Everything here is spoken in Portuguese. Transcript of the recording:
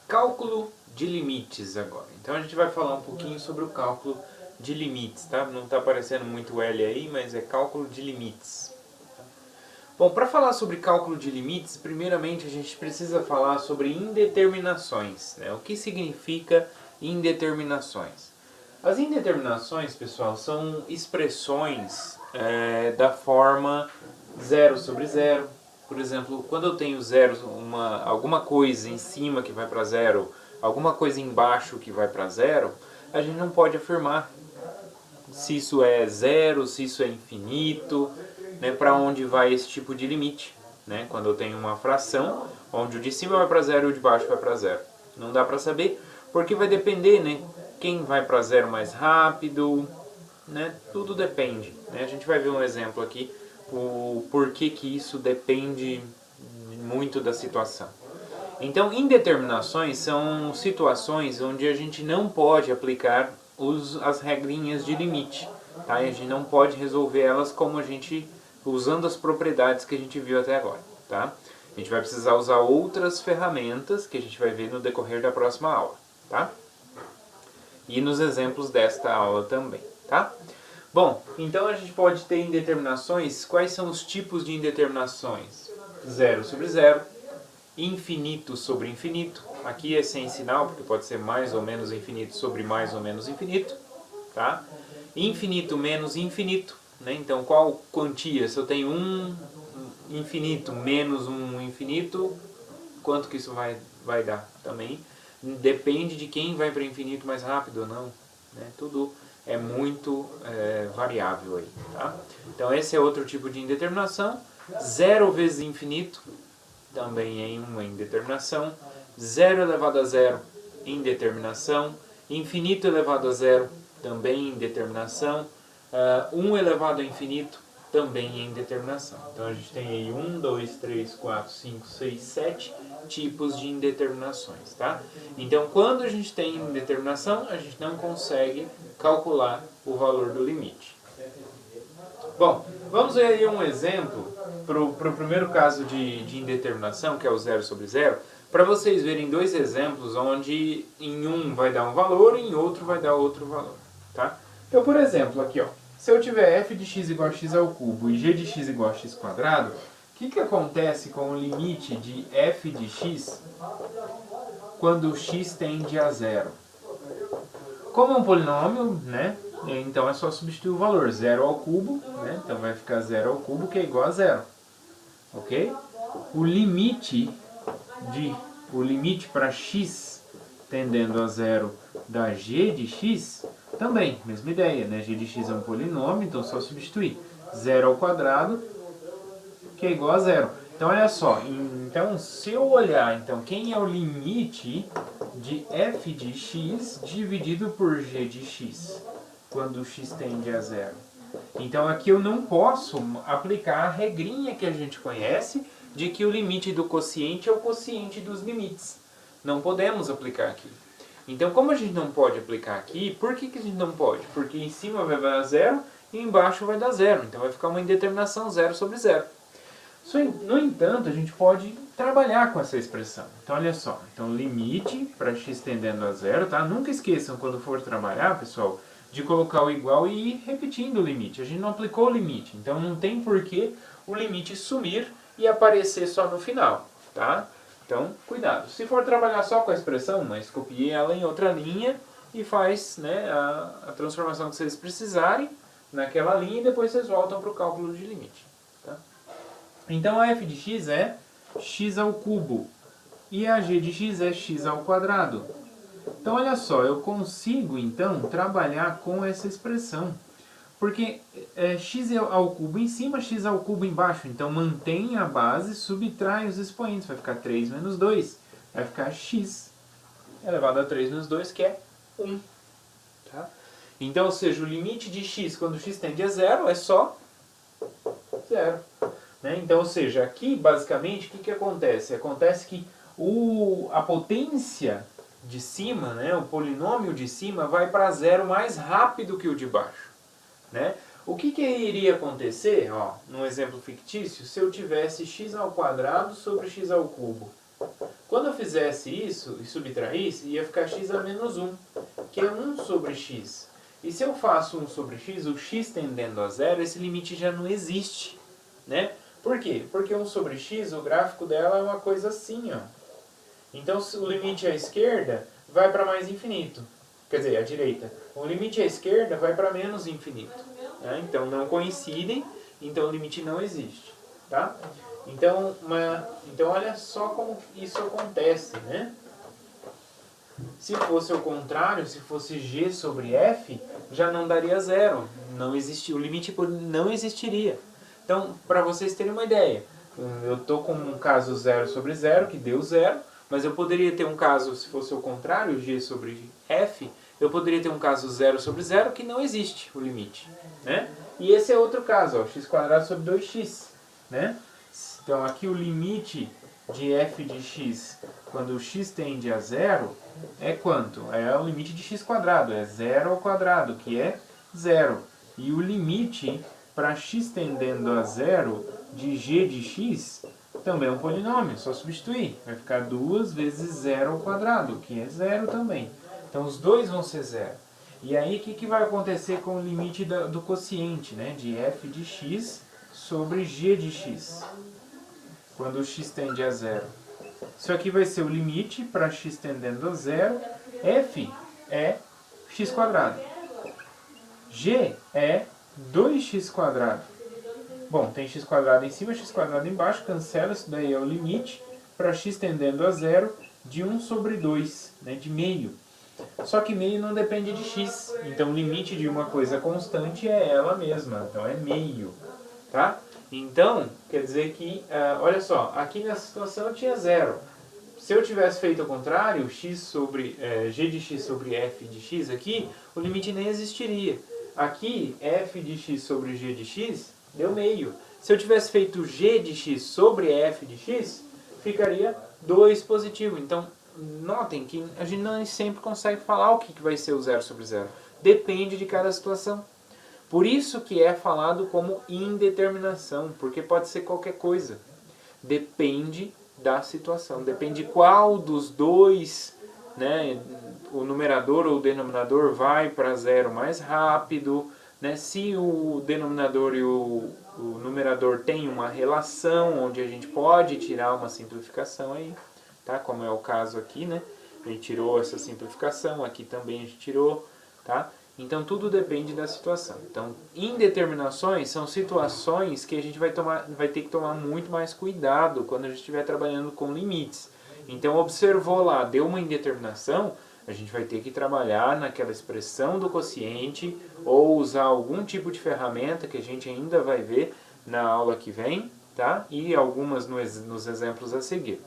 Cálculo de limites agora. Então a gente vai falar um pouquinho sobre o cálculo de limites, tá? Não está aparecendo muito L aí, mas é cálculo de limites. Bom, para falar sobre cálculo de limites, primeiramente a gente precisa falar sobre indeterminações, né? O que significa indeterminações? As indeterminações, pessoal, são expressões da forma zero sobre zero. Por exemplo, quando eu tenho zero, alguma coisa em cima que vai para zero, alguma coisa embaixo que vai para zero, a gente não pode afirmar se isso é zero, se isso é infinito, né, para onde vai esse tipo de limite. Né? Quando eu tenho uma fração, onde o de cima vai para zero e o de baixo vai para zero. Não dá para saber, porque vai depender, né? Quem vai para zero mais rápido, né? Tudo depende. Né? A gente vai ver um exemplo aqui, o porquê que isso depende muito da situação. Então, indeterminações são situações onde a gente não pode aplicar as regrinhas de limite. Tá? E a gente não pode resolver elas como a gente, usando as propriedades que a gente viu até agora. Tá? A gente vai precisar usar outras ferramentas que a gente vai ver no decorrer da próxima aula. Tá? E nos exemplos desta aula também. Tá? Bom, então a gente pode ter indeterminações. Quais são os tipos de indeterminações? Zero sobre zero, infinito sobre infinito. Aqui é sem sinal, porque pode ser mais ou menos infinito sobre mais ou menos infinito. Tá? Infinito menos infinito. Né? Então, qual quantia? Se eu tenho um infinito menos um infinito, quanto que isso vai dar? Também depende de quem vai para o infinito mais rápido ou não. Né? Tudo é muito variável aí. Tá? Então, esse é outro tipo de indeterminação. Zero vezes infinito também é uma indeterminação. Zero elevado a zero, indeterminação. Infinito elevado a zero, também indeterminação. 1 elevado a infinito, também é indeterminação. Então a gente tem aí 1, 2, 3, 4, 5, 6, 7 tipos de indeterminações. Tá? Então quando a gente tem indeterminação, a gente não consegue calcular o valor do limite. Bom, vamos ver aí um exemplo para o primeiro caso de indeterminação, que é o zero sobre zero, para vocês verem dois exemplos onde em um vai dar um valor e em outro vai dar outro valor. Tá? Então, por exemplo, aqui, ó, se eu tiver f de x igual a x ao cubo e g de x igual a x quadrado, o que acontece com o limite de f de x quando x tende a zero? Como é um polinômio, né? Então é só substituir o valor, 0 ao cubo, né? Então vai ficar 0 ao cubo, que é igual a 0. Ok? O limite para x tendendo a 0 da g de x, também, mesma ideia, né? G de x é um polinômio, então é só substituir 0 ao quadrado, que é igual a 0. Então olha só, então se eu olhar, então quem é o limite de f de x dividido por g de x, quando x tende a zero? Então aqui eu não posso aplicar a regrinha que a gente conhece de que o limite do quociente é o quociente dos limites. Não podemos aplicar aqui. Então como a gente não pode aplicar aqui, por que a gente não pode? Porque em cima vai dar zero e embaixo vai dar zero. Então vai ficar uma indeterminação 0 sobre 0. No entanto, a gente pode trabalhar com essa expressão. Então, olha só. Então, limite para x tendendo a zero, tá? Nunca esqueçam, quando for trabalhar, pessoal, de colocar o igual e ir repetindo o limite. A gente não aplicou o limite, então não tem porquê o limite sumir e aparecer só no final, tá? Então, cuidado. Se for trabalhar só com a expressão, mas copie ela em outra linha e faz, né, a transformação que vocês precisarem naquela linha e depois vocês voltam para o cálculo de limite. Então a f de x é x ao cubo e a g de x é x ao quadrado. Então olha só, eu consigo então trabalhar com essa expressão. Porque x ao cubo em cima, x ao cubo embaixo. Então mantém a base, subtrai os expoentes. Vai ficar 3 menos 2. Vai ficar x elevado a 3 menos 2, que é 1. Tá? Então, ou seja, o limite de x quando x tende a zero é só 0. Né? Então, ou seja, aqui basicamente o que acontece? Acontece que a potência de cima, né, o polinômio de cima, vai para zero mais rápido que o de baixo. Né? O que iria acontecer, ó, num exemplo fictício, se eu tivesse x ao quadrado sobre x ao cubo? Quando eu fizesse isso e subtraísse, ia ficar x a menos 1, que é 1 sobre x. E se eu faço 1 sobre x, o x tendendo a zero, esse limite já não existe, né? Por quê? Porque 1 sobre x, o gráfico dela é uma coisa assim, ó. Então, o limite à esquerda vai para mais infinito. Quer dizer, à direita. O limite à esquerda vai para menos infinito. Né? Então, não coincidem, então o limite não existe. Tá? Então, olha só como isso acontece, né? Se fosse o contrário, se fosse g sobre f, já não daria zero. Não existia, o limite não existiria. Então, para vocês terem uma ideia, eu estou com um caso 0 sobre 0, que deu zero, mas eu poderia ter um caso, se fosse o contrário, g sobre f, eu poderia ter um caso 0 sobre 0 que não existe o limite. Né? E esse é outro caso, ó, x² sobre 2x. Né? Então aqui o limite de f de x, quando o x tende a zero, é quanto? É o limite de x², é 0 ao quadrado, que é 0. E o limite para x tendendo a zero de g de x também é um polinômio, só substituir. Vai ficar 2 vezes 0 ao quadrado, que é 0 também. Então os dois vão ser 0. E aí o que vai acontecer com o limite do quociente, né? De f de x sobre g de x, quando o x tende a 0. Isso aqui vai ser o limite para x tendendo a 0. F é x². G é 2x². Bom, tem x² em cima, x² embaixo, cancela, isso daí é o limite para x tendendo a 0 de 1 sobre 2, né, de meio. Só que meio não depende de x, então o limite de uma coisa constante é ela mesma, então é meio. Tá? Então, quer dizer que, olha só, aqui nessa situação eu tinha 0. Se eu tivesse feito o contrário, x sobre, g de x sobre f de x aqui, o limite nem existiria. Aqui, f de x sobre g de x deu meio. Se eu tivesse feito g de x sobre f de x, ficaria 2 positivo. Então, notem que a gente não sempre consegue falar o que vai ser o 0 sobre 0. Depende de cada situação. Por isso que é falado como indeterminação, porque pode ser qualquer coisa. Depende da situação, depende qual dos dois, né, o numerador ou o denominador vai para zero mais rápido, né, se o denominador e o numerador têm uma relação onde a gente pode tirar uma simplificação aí, tá? Como é o caso aqui, né? A gente tirou essa simplificação, aqui também a gente tirou, tá? Então tudo depende da situação. Então, indeterminações são situações que a gente vai ter que tomar muito mais cuidado quando a gente estiver trabalhando com limites. Então, observou lá, deu uma indeterminação, a gente vai ter que trabalhar naquela expressão do quociente ou usar algum tipo de ferramenta que a gente ainda vai ver na aula que vem, tá? E algumas nos exemplos a seguir.